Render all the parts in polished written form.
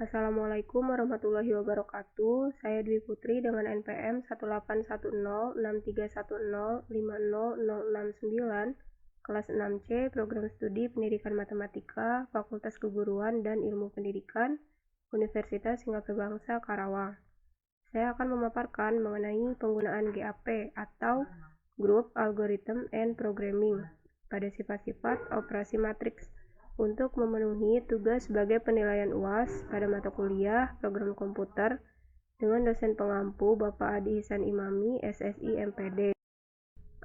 Assalamualaikum warahmatullahi wabarakatuh. Saya Dwi Putri dengan NPM 181063110500069, kelas 6C, Program Studi Pendidikan Matematika, Fakultas Keguruan dan Ilmu Pendidikan, Universitas Singapura Bangsa, Karawang. Saya akan memaparkan mengenai penggunaan GAP atau Group Algorithm and Programming pada sifat-sifat operasi matriks untuk memenuhi tugas sebagai penilaian UAS pada mata kuliah program komputer dengan dosen pengampu Bapak Adi Ihsan Imami, SSI MPD.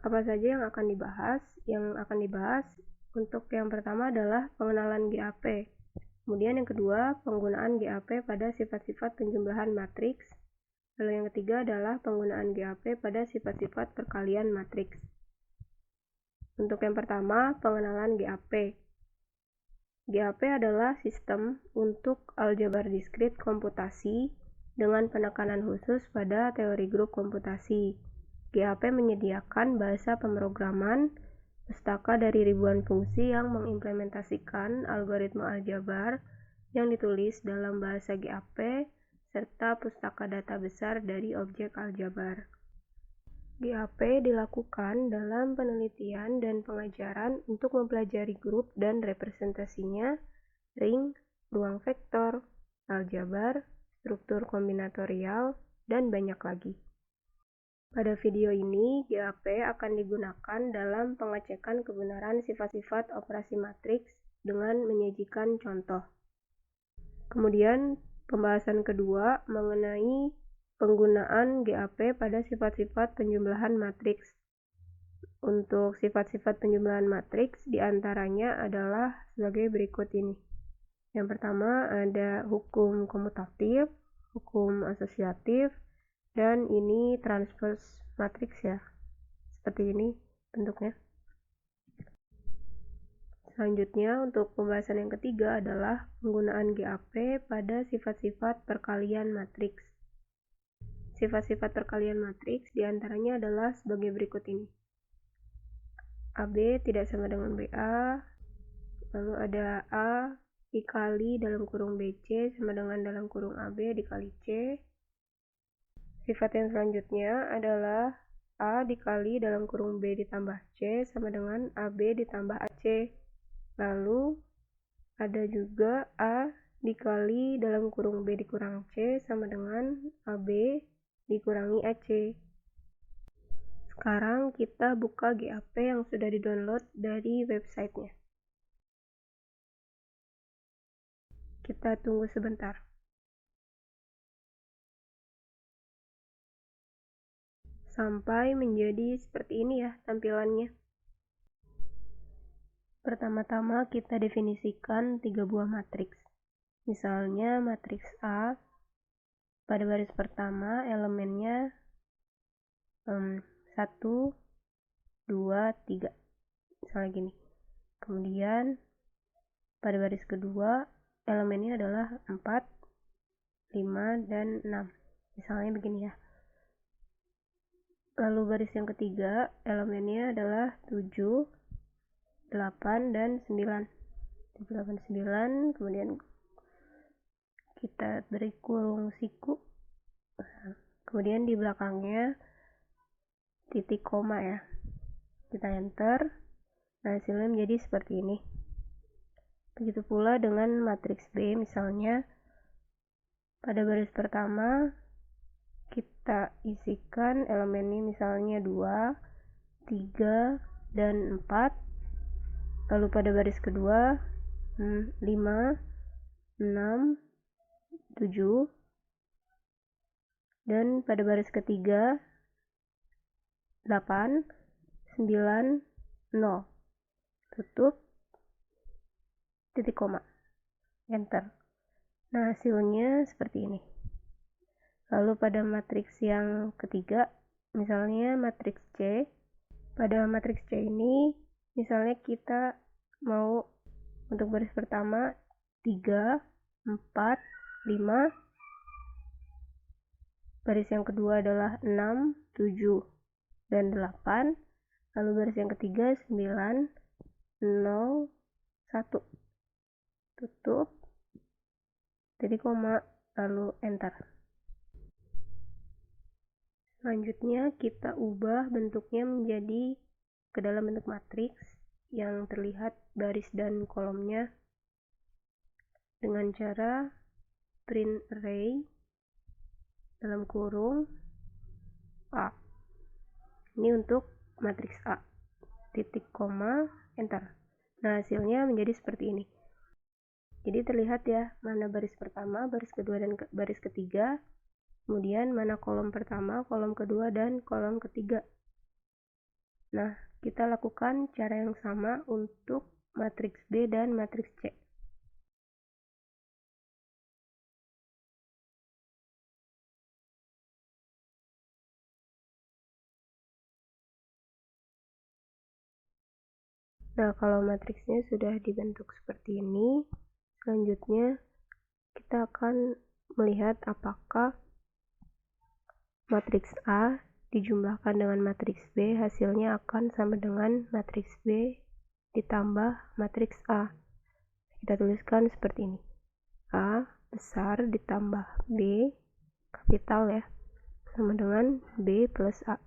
Apa saja yang akan dibahas? Yang akan dibahas untuk yang pertama adalah pengenalan GAP. Kemudian yang kedua, penggunaan GAP pada sifat-sifat penjumlahan matriks. Lalu yang ketiga adalah penggunaan GAP pada sifat-sifat perkalian matriks. Untuk yang pertama, pengenalan GAP. GAP adalah sistem untuk aljabar diskrit komputasi dengan penekanan khusus pada teori grup komputasi. GAP menyediakan bahasa pemrograman, pustaka dari ribuan fungsi yang mengimplementasikan algoritma aljabar yang ditulis dalam bahasa GAP, serta pustaka data besar dari objek aljabar. GAP dilakukan dalam penelitian dan pengajaran untuk mempelajari grup dan representasinya, ring, ruang vektor, aljabar, struktur kombinatorial, dan banyak lagi. Pada video ini, GAP akan digunakan dalam pengecekan kebenaran sifat-sifat operasi matriks dengan menyajikan contoh. Kemudian, pembahasan kedua mengenai penggunaan GAP pada sifat-sifat penjumlahan matriks. Untuk sifat-sifat penjumlahan matriks diantaranya adalah sebagai berikut ini. Yang pertama ada hukum komutatif, hukum asosiatif, dan ini transpose matriks ya. Seperti ini bentuknya. Selanjutnya untuk pembahasan yang ketiga adalah penggunaan GAP pada sifat-sifat perkalian matriks. Sifat-sifat perkalian matriks diantaranya adalah sebagai berikut ini. AB tidak sama dengan BA, lalu ada A dikali dalam kurung BC sama dengan dalam kurung AB dikali C. Sifat yang selanjutnya adalah A dikali dalam kurung B ditambah C sama dengan AB ditambah AC. Lalu ada juga A dikali dalam kurung B dikurang C sama dengan AB dikurangi AC. Sekarang kita buka GAP yang sudah di-download dari websitenya. Kita tunggu sebentar. Sampai menjadi seperti ini ya tampilannya. Pertama-tama kita definisikan 3 buah matriks. Misalnya matriks A, pada baris pertama elemennya 1, 2, 3. Misalnya gini. Kemudian pada baris kedua elemennya adalah 4, 5, dan 6. Misalnya begini ya. Lalu baris yang ketiga elemennya adalah 7, 8, dan 9. 7, 8, 9. Kemudian kita beri kurung siku. Kemudian di belakangnya titik koma ya. Kita enter. Nah, hasilnya menjadi seperti ini. Begitu pula dengan matriks B, misalnya pada baris pertama kita isikan elemennya misalnya 2, 3, dan 4. Lalu pada baris kedua 5, 6, 7, dan pada baris ketiga 8, 9, 0. Tutup, titik koma, enter. Nah, hasilnya seperti ini. Lalu pada matriks yang ketiga, misalnya matriks C. Pada matriks C ini, misalnya kita mau untuk baris pertama 3, 4, 5. Baris yang kedua adalah 6, 7, dan 8. Lalu baris yang ketiga 9, 0, 1. Tutup, titik koma, lalu enter. Selanjutnya kita ubah bentuknya menjadi ke dalam bentuk matriks yang terlihat baris dan kolomnya dengan cara print array dalam kurung A. Ini untuk matriks A. Titik koma, enter. Nah, hasilnya menjadi seperti ini. Jadi terlihat ya, mana baris pertama, baris kedua, dan baris ketiga. Kemudian mana kolom pertama, kolom kedua, dan kolom ketiga. Nah, kita lakukan cara yang sama untuk matriks B dan matriks C. Nah, kalau matriksnya sudah dibentuk seperti ini, selanjutnya kita akan melihat apakah matriks A dijumlahkan dengan matriks B, hasilnya akan sama dengan matriks B ditambah matriks A. Kita tuliskan seperti ini. A besar ditambah B, kapital ya, sama dengan B plus A.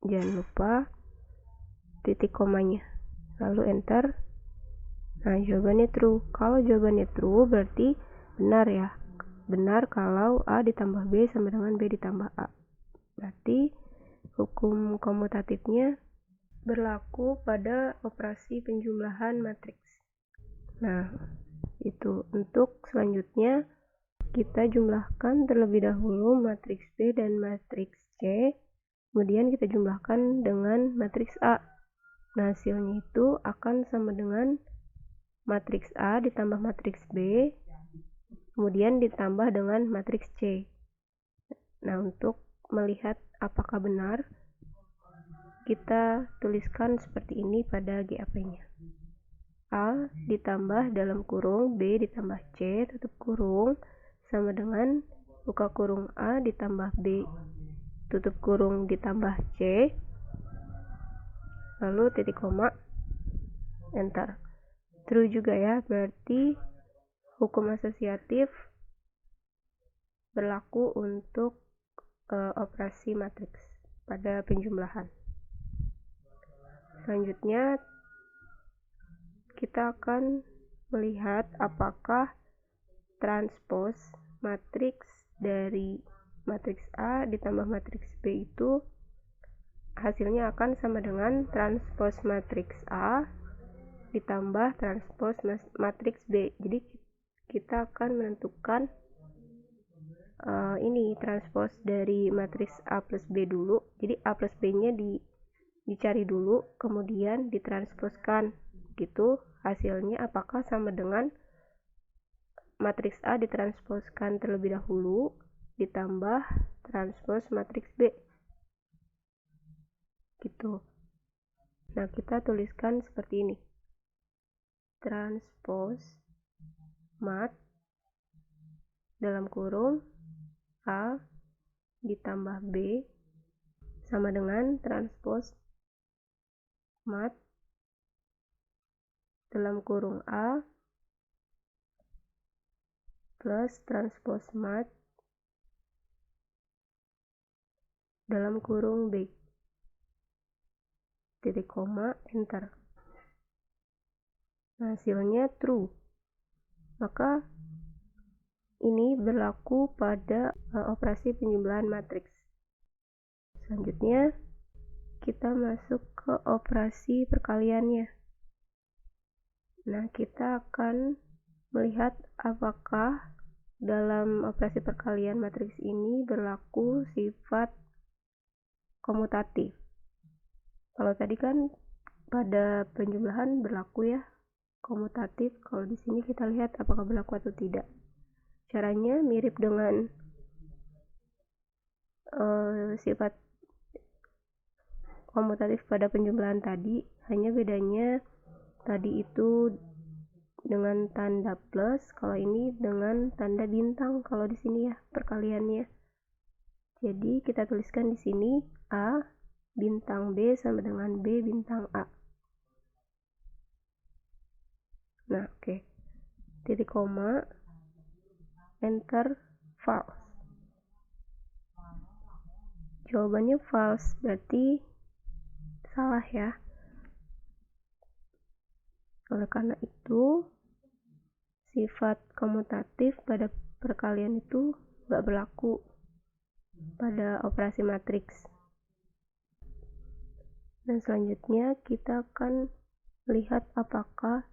Jangan lupa titik komanya. Lalu enter. Nah, jawabannya true. Kalau jawabannya true berarti benar ya. Benar kalau A ditambah B sama dengan B ditambah A. Berarti hukum komutatifnya berlaku pada operasi penjumlahan matriks. Nah, itu untuk selanjutnya kita jumlahkan terlebih dahulu matriks B dan matriks C, kemudian kita jumlahkan dengan matriks A. Nah, hasilnya itu akan sama dengan matriks A ditambah matriks B, kemudian ditambah dengan matriks C. Nah, untuk melihat apakah benar, kita tuliskan seperti ini pada GAP-nya. A ditambah dalam kurung B ditambah C tutup kurung sama dengan buka kurung A ditambah B tutup kurung ditambah C, lalu titik koma, enter. True juga ya, berarti hukum asosiatif berlaku untuk operasi matriks pada penjumlahan. Selanjutnya kita akan melihat apakah transpos matriks dari matriks A ditambah matriks B itu hasilnya akan sama dengan transpos matriks A ditambah transpos matriks B. Jadi kita akan menentukan ini transpos dari matriks A plus B dulu. Jadi A plus B nya dicari dulu, kemudian ditransposkan gitu. Hasilnya apakah sama dengan matriks A ditransposkan terlebih dahulu ditambah transpos matriks B gitu. Nah, kita tuliskan seperti ini. Transpos mat dalam kurung A ditambah B sama dengan transpos mat dalam kurung A plus transpos mat dalam kurung B. Titik koma, enter. Nah, hasilnya true. Maka ini berlaku pada operasi penjumlahan matriks. Selanjutnya kita masuk ke operasi perkaliannya. Nah, kita akan melihat apakah dalam operasi perkalian matriks ini berlaku sifat komutatif. Kalau tadi kan pada penjumlahan berlaku ya komutatif, kalau di sini kita lihat apakah berlaku atau tidak. Caranya mirip dengan sifat komutatif pada penjumlahan tadi, hanya bedanya tadi itu dengan tanda plus, kalau ini dengan tanda bintang kalau di sini ya perkaliannya. Jadi kita tuliskan di sini A bintang B sama dengan B bintang A. Nah, oke. Titik koma. enter false. Jawabannya false, berarti salah ya. Oleh karena itu, sifat komutatif pada perkalian itu nggak berlaku pada operasi matriks. Dan selanjutnya kita akan lihat apakah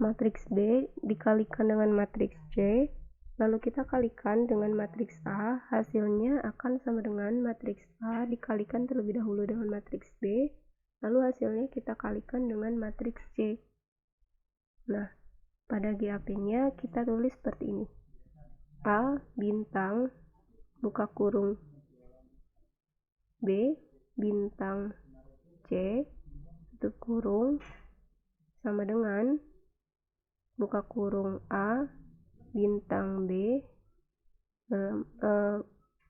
matriks B dikalikan dengan matriks C, lalu kita kalikan dengan matriks A, hasilnya akan sama dengan matriks A dikalikan terlebih dahulu dengan matriks B, lalu hasilnya kita kalikan dengan matriks C. Nah, pada GAP-nya kita tulis seperti ini. A bintang buka kurung B bintang C tutup kurung sama dengan buka kurung A bintang B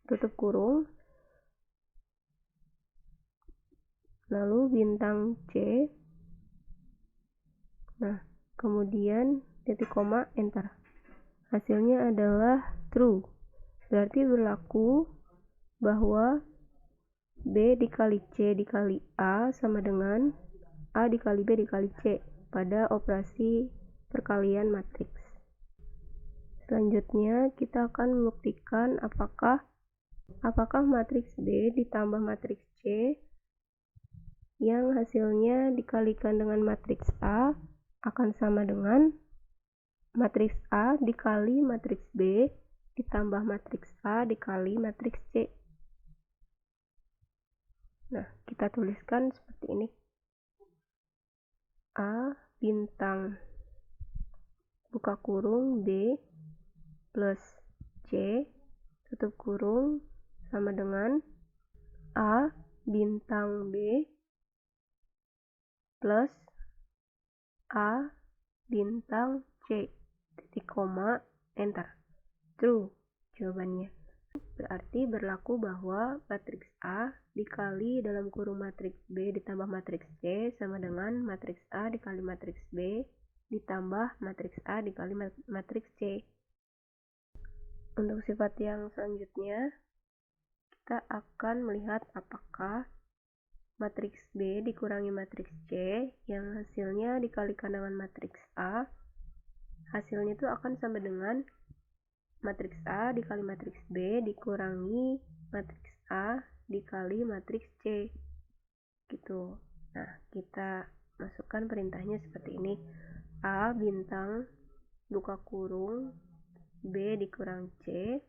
tutup kurung lalu bintang C. Nah, kemudian titik koma enter. Hasilnya adalah true. Berarti berlaku bahwa B dikali C dikali A sama dengan A dikali B dikali C pada operasi perkalian matriks. Selanjutnya kita akan membuktikan apakah matriks B ditambah matriks C yang hasilnya dikalikan dengan matriks A akan sama dengan matriks A dikali matriks B ditambah matriks A dikali matriks C. Nah, kita tuliskan seperti ini. A bintang buka kurung B plus C tutup kurung sama dengan A bintang B plus A bintang C titik koma enter. True jawabannya. Berarti berlaku bahwa matriks A dikali dalam kurung matriks B ditambah matriks C sama dengan matriks A dikali matriks B ditambah matriks A dikali matriks C. Untuk sifat yang selanjutnya, kita akan melihat apakah matriks B dikurangi matriks C yang hasilnya dikalikan dengan matriks A, hasilnya itu akan sama dengan matriks A dikali matriks B dikurangi matriks A dikali matriks C gitu. Nah, kita masukkan perintahnya seperti ini. A bintang buka kurung B dikurang C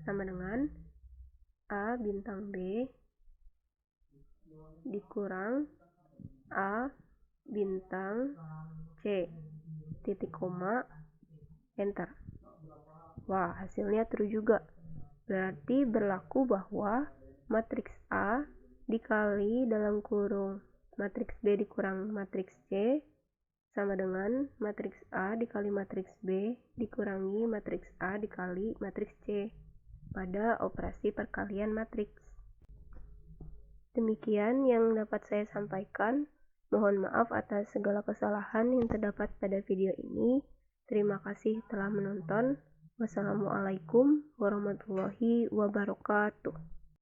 sama dengan A bintang B dikurang A bintang C titik koma enter. Wah, hasilnya true juga. Berarti berlaku bahwa matriks A dikali dalam kurung matriks B dikurang matriks C sama dengan matriks A dikali matriks B dikurangi matriks A dikali matriks C pada operasi perkalian matriks. Demikian yang dapat saya sampaikan. Mohon maaf atas segala kesalahan yang terdapat pada video ini. Terima kasih telah menonton. Wassalamualaikum warahmatullahi wabarakatuh.